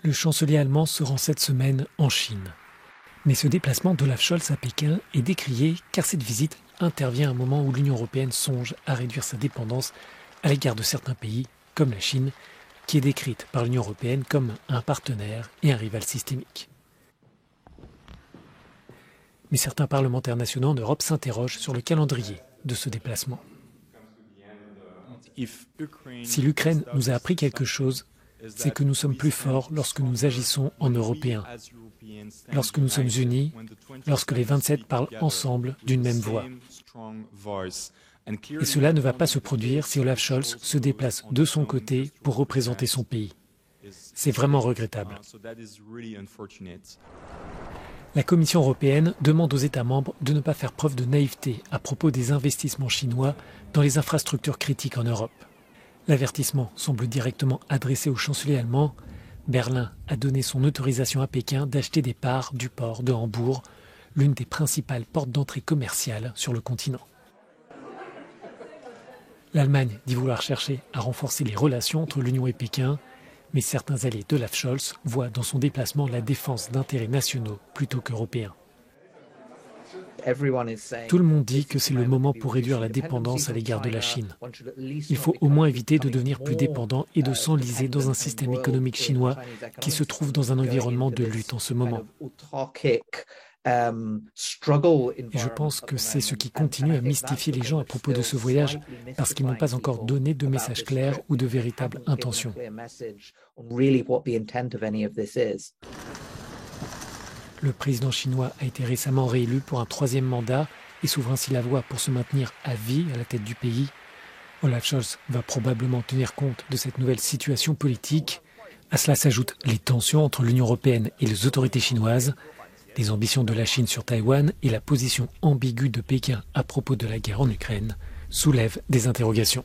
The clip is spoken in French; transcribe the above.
Le chancelier allemand se rend cette semaine en Chine. Mais ce déplacement d'Olaf Scholz à Pékin est décrié car cette visite intervient à un moment où l'Union européenne songe à réduire sa dépendance à l'égard de certains pays, comme la Chine, qui est décrite par l'Union européenne comme un partenaire et un rival systémique. Mais certains parlementaires nationaux en Europe s'interrogent sur le calendrier de ce déplacement. Si l'Ukraine nous a appris quelque chose, c'est que nous sommes plus forts lorsque nous agissons en Européens, lorsque nous sommes unis, lorsque les 27 parlent ensemble d'une même voix. Et cela ne va pas se produire si Olaf Scholz se déplace de son côté pour représenter son pays. C'est vraiment regrettable. La Commission européenne demande aux États membres de ne pas faire preuve de naïveté à propos des investissements chinois dans les infrastructures critiques en Europe. L'avertissement semble directement adressé au chancelier allemand. Berlin a donné son autorisation à Pékin d'acheter des parts du port de Hambourg, l'une des principales portes d'entrée commerciales sur le continent. L'Allemagne dit vouloir chercher à renforcer les relations entre l'Union et Pékin, mais certains alliés d'Olaf Scholz voient dans son déplacement la défense d'intérêts nationaux plutôt qu'européens. Tout le monde dit que c'est le moment pour réduire la dépendance à l'égard de la Chine. Il faut au moins éviter de devenir plus dépendant et de s'enliser dans un système économique chinois qui se trouve dans un environnement de lutte en ce moment. Et je pense que c'est ce qui continue à mystifier les gens à propos de ce voyage, parce qu'ils n'ont pas encore donné de message clair ou de véritable intention. Le président chinois a été récemment réélu pour un 3e mandat et s'ouvre ainsi la voie pour se maintenir à vie à la tête du pays. Olaf Scholz va probablement tenir compte de cette nouvelle situation politique. À cela s'ajoutent les tensions entre l'Union européenne et les autorités chinoises, les ambitions de la Chine sur Taïwan et la position ambiguë de Pékin à propos de la guerre en Ukraine soulèvent des interrogations.